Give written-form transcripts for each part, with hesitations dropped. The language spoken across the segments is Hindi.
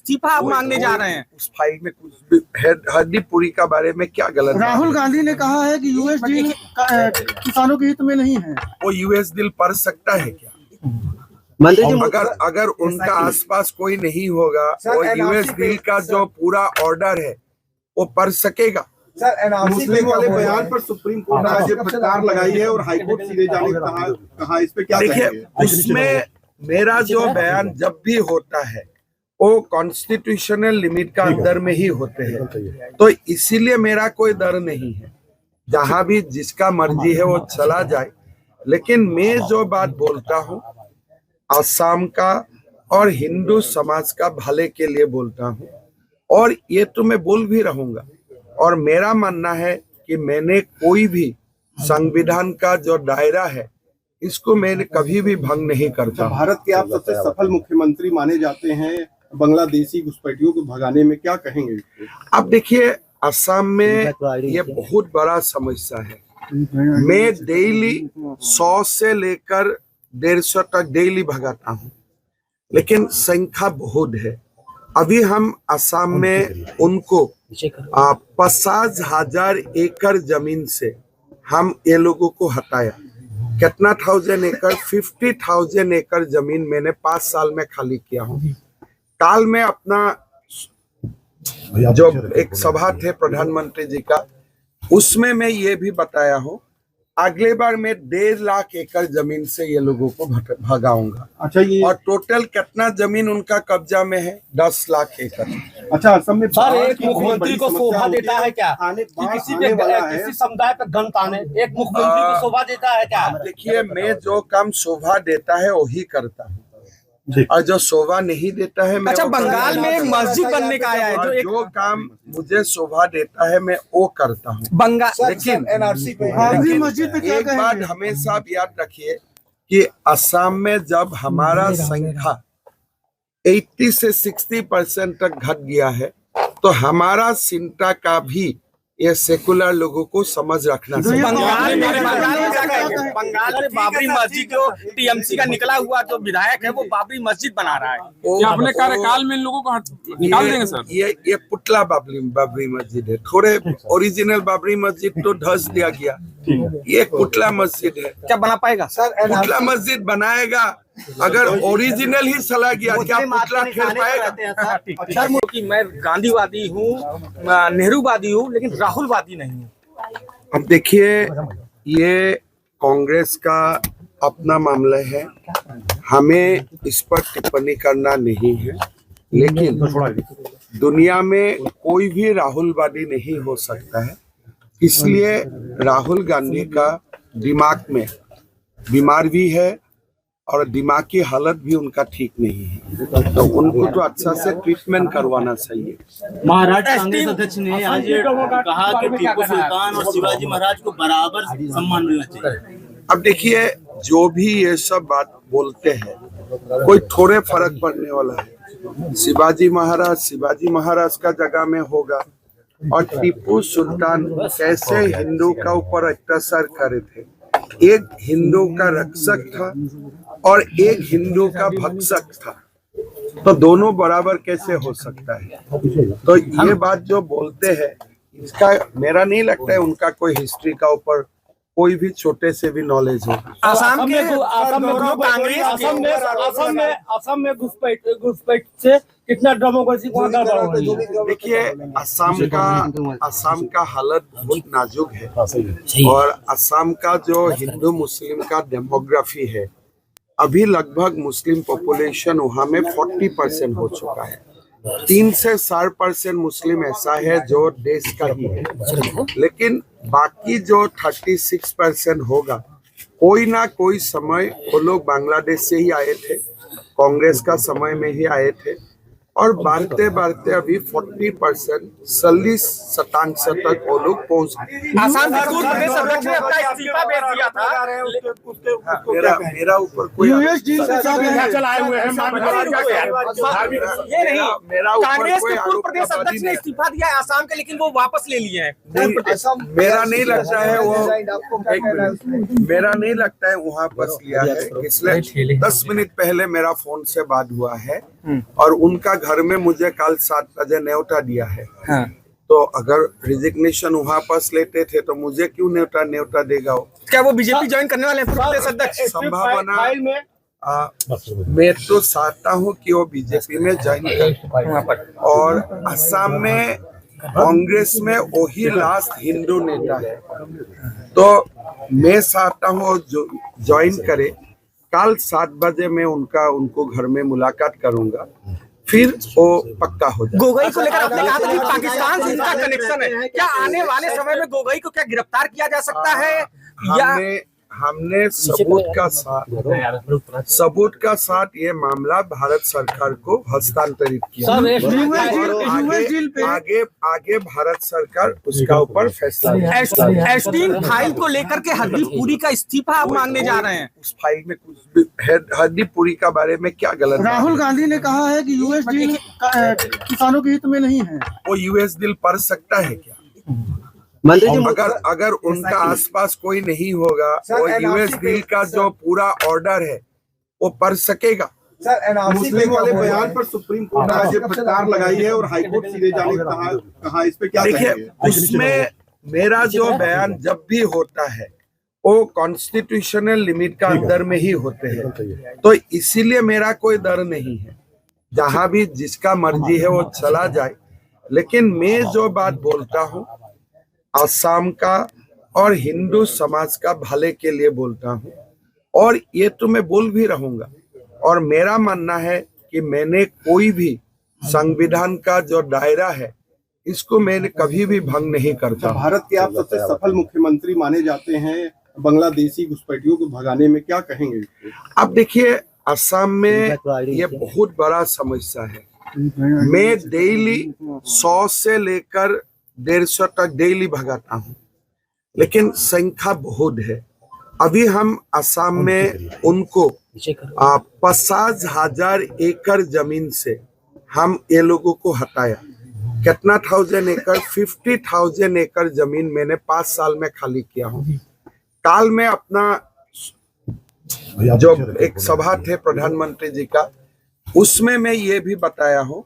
इस्तीफा आप मांगने जा रहे हैं। उस फाइल में कुछ हरदीपुरी का बारे में क्या गलत? राहुल गांधी ने कहा है कि यूएस डील किसानों के हित में नहीं है। वो यूएस डील पढ़ सकता है क्या? अगर उनका आसपास कोई नहीं होगा वो यूएस डील का जो पूरा ऑर्डर है वो पढ़ सकेगा? मुस्लिम वाले बयान पर सुप्रीम कोर्ट ने आज फटकार लगाई है और हाईकोर्ट सीधे जाने कहा, इस पे क्या देखिए, उसमें मेरा जो बयान जब भी होता है वो कॉन्स्टिट्यूशनल लिमिट का अंदर में ही होते हैं, तो इसीलिए मेरा कोई डर नहीं है। जहां भी जिसका मर्जी है वो चला जाए, लेकिन मैं जो बात बोलता हूँ असम का और हिंदू समाज का भले के लिए बोलता हूँ, और ये तो मैं बोल भी रहूंगा। और मेरा मानना है कि मैंने कोई भी संविधान का जो दायरा है इसको मैंने कभी भी भंग नहीं करता। भारत के आप सबसे सफल मुख्यमंत्री माने जाते हैं, बांग्लादेशी घुसपैठियों को भगाने में क्या कहेंगे? अब देखिए, असम में ये बहुत बड़ा समस्या है। मैं डेली 100 से लेकर 150 तक डेली भगाता हूँ, लेकिन संख्या बहुत है। अभी हम असम में उनको 50,000 एकड़ जमीन से हम ये लोगों को हटाया। कितना 1000 एकड़? 50,000 एकड़ जमीन मैंने 5 साल में खाली किया हूँ। काल में अपना जो एक सभा थे प्रधानमंत्री जी का, उसमें मैं ये भी बताया हूँ अगले बार मैं 1.5 लाख एकड़ जमीन से ये लोगों को भगाऊंगा। अच्छा, ये और टोटल कितना जमीन उनका कब्जा में है? 10 लाख एकड़। अच्छा, असम में सर एक मुख्यमंत्री को शोभा देता है क्या कि किसी समुदाय पर गन ताने? एक मुख्यमंत्री को शोभा देता है क्या? देखिए, मैं जो काम शोभा देता है वही करता हूँ, और जो शोभा नहीं देता है मैं। अच्छा, बंगाल में मस्जिद बनने का आया है, जो काम मुझे शोभा देता है मैं वो करता हूँ बंगाल। लेकिन एनआरसी पे एक बात हमेशा आप याद रखिए कि असम में जब हमारा संख्या 80 से 60% तक घट गया है, तो हमारा चिंता का भी ये सेकुलर लोगों को समझ रखना चाहिए। बंगाल में बाबरी मस्जिद जो टीएमसी का निकला हुआ जो विधायक है वो बाबरी मस्जिद बना रहा है। क्या अपने कार्यकाल में इन लोगों को निकाल देंगे सर? ये पुतला बाबरी मस्जिद है। थोड़े ओरिजिनल बाबरी मस्जिद तो धस दिया गया, ये पुतला मस्जिद है। क्या बना पाएगा सर? पुतला मस्जिद बनाएगा, अगर ओरिजिनल ही चला गया क्या पुतला खेल पाएगा? सर कि मैं गांधीवादी हूँ, नेहरूवादी हूँ, लेकिन राहुलवादी नहीं हूँ। अब देखिए, ये कांग्रेस का अपना मामला है, हमें इस पर टिप्पणी करना नहीं है, लेकिन दुनिया में कोई भी राहुलवादी नहीं हो सकता है। इसलिए राहुल गांधी का दिमाग में बीमार भी है और दिमाग की हालत भी उनका ठीक नहीं है, तो उनको तो अच्छा से ट्रीटमेंट करवाना चाहिए। महाराष्ट्र कांग्रेस अध्यक्ष ने आज कहा कि टीपू सुल्तान और शिवाजी महाराज को बराबर सम्मान मिलना चाहिए। अब देखिए, जो भी ये सब बात बोलते हैं कोई थोड़े फर्क पड़ने वाला है। शिवाजी महाराज का जगह में होगा, और टीपू सुल्तान कैसे हिंदू का ऊपर अत्याचार करे थे। एक हिंदू का रक्षक था और एक हिंदू का भक्षक था, तो दोनों बराबर कैसे हो सकता है? तो ये बात जो बोलते हैं, इसका मेरा नहीं लगता है उनका कोई हिस्ट्री का ऊपर कोई भी छोटे से भी नॉलेज हो। असम में घुसपैठ से कितना डेमोक्रेसी। देखिए, असम का हालत बहुत नाजुक है, और असम का जो हिंदू मुस्लिम का डेमोग्राफी है, अभी लगभग मुस्लिम पॉपुलेशन वहाँ में 40% हो चुका है। 3 से 4% मुस्लिम ऐसा है जो देश का ही है, लेकिन बाकी जो 36% होगा, कोई ना कोई समय वो लोग बांग्लादेश से ही आए थे, कांग्रेस का समय में ही आए थे, और बढ़ते बढ़ते अभी 40% 40% तक वो लोग पहुंच गए। मेरा ऊपर कोई चलाए हुए हैं। कांग्रेस के पूर्व प्रदेश अध्यक्ष ने इस्तीफा दिया है आसाम के, लेकिन वो वापस ले लिए हैं। मेरा नहीं लगता है मेरा नहीं लगता है वो वापस लिया है। इसलिए 10 मिनट पहले मेरा फोन से बात हुआ है और उनका घर में मुझे कल 7 बजे न्योता दिया है। हाँ। तो अगर रिजिग्नेशन वहाँ पास लेते थे तो मुझे क्यों न्योता देगा वो? क्या वो बीजेपी ज्वाइन करने वाले हैं प्रदेश अध्यक्ष? संभावना फाइल में मैं तो चाहता हूँ कि वो बीजेपी में ज्वाइन करे और असम में कांग्रेस में वही लास्ट हिंदू नेता है, तो मैं चाहता हूँ जो ज्वाइन करे। कल 7 बजे मैं उनको घर में मुलाकात करूंगा, फिर वो पक्का हो जाए। गोगोई को लेकर आपने कहा था कि पाकिस्तान से इनका कनेक्शन है, क्या आने वाले समय में गोगोई को क्या गिरफ्तार किया जा सकता है? हमने सबूत का साथ ये मामला भारत सरकार को हस्तांतरित किया। आगे भारत सरकार उसका ऊपर फैसला। एस्टीन फाइल को लेकर के हरदीप पुरी का इस्तीफा आप मांगने जा रहे हैं। उस फाइल में कुछ भी हरदीप पुरी का बारे में क्या गलत? राहुल गांधी ने कहा है कि यूएस डील किसानों के हित में नहीं है। वो यूएस डील पढ़ सकता है क्या? अगर उनका आसपास कोई नहीं होगा, वो यूएस डील का जो पूरा ऑर्डर है वो पढ़ सकेगा? मुस्लिम वाले बयान पर सुप्रीम कोर्ट ने आज फटकार लगाई है और हाईकोर्ट सीधे जाने कहा, इस पे क्या देखिए, कहेंगे? उसमें मेरा जो बयान जब भी होता है वो कॉन्स्टिट्यूशनल लिमिट का अंदर में ही होते हैं, तो इसीलिए मेरा कोई डर नहीं है। जहां भी जिसका मर्जी है वो चला जाए, लेकिन मैं जो बात बोलता हूँ असम का और हिंदू समाज का भले के लिए बोलता हूँ, और ये तो मैं बोल भी रहूंगा। और मेरा मानना है कि मैंने कोई भी संविधान का जो दायरा है इसको मैंने कभी भी भंग नहीं करता। भारत के आप सबसे सफल मुख्यमंत्री माने जाते हैं, बांग्लादेशी घुसपैठियों को भगाने में क्या कहेंगे? अब देखिए, असम में ये बहुत बड़ा समस्या है। मैं डेली 100 से लेकर 150 तक डेली भगाता हूँ, लेकिन संख्या बहुत है। अभी हम असम में उनको 50,000 एकड़ जमीन से हम ये लोगों को हटाया। कितना 1000 एकड़? 50,000 एकड़ जमीन मैंने 5 साल में खाली किया हूँ। काल में अपना जो एक सभा थे प्रधानमंत्री जी का, उसमें मैं ये भी बताया हूँ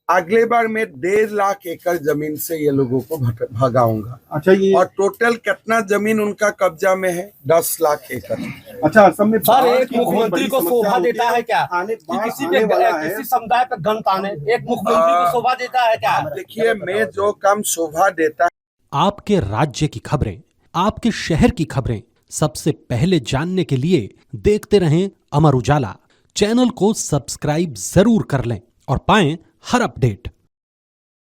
अगले बार मैं 1.5 लाख एकड़ जमीन से ये लोगों को भगाऊंगा। अच्छा, ये और टोटल कितना जमीन उनका कब्जा में है? 10 लाख एकड़। अच्छा, असम में सर एक मुख्यमंत्री को शोभा देता है क्या कि किसी समुदाय पर गन ताने? एक मुख्यमंत्री को शोभा देता है क्या? देखिए, मैं जो काम शोभा देता, आपके राज्य की खबरें, आपके शहर की खबरें सबसे पहले जानने के लिए देखते रहें अमर उजाला। चैनल को सब्सक्राइब जरूर कर लें और पाएं हर अपडेट।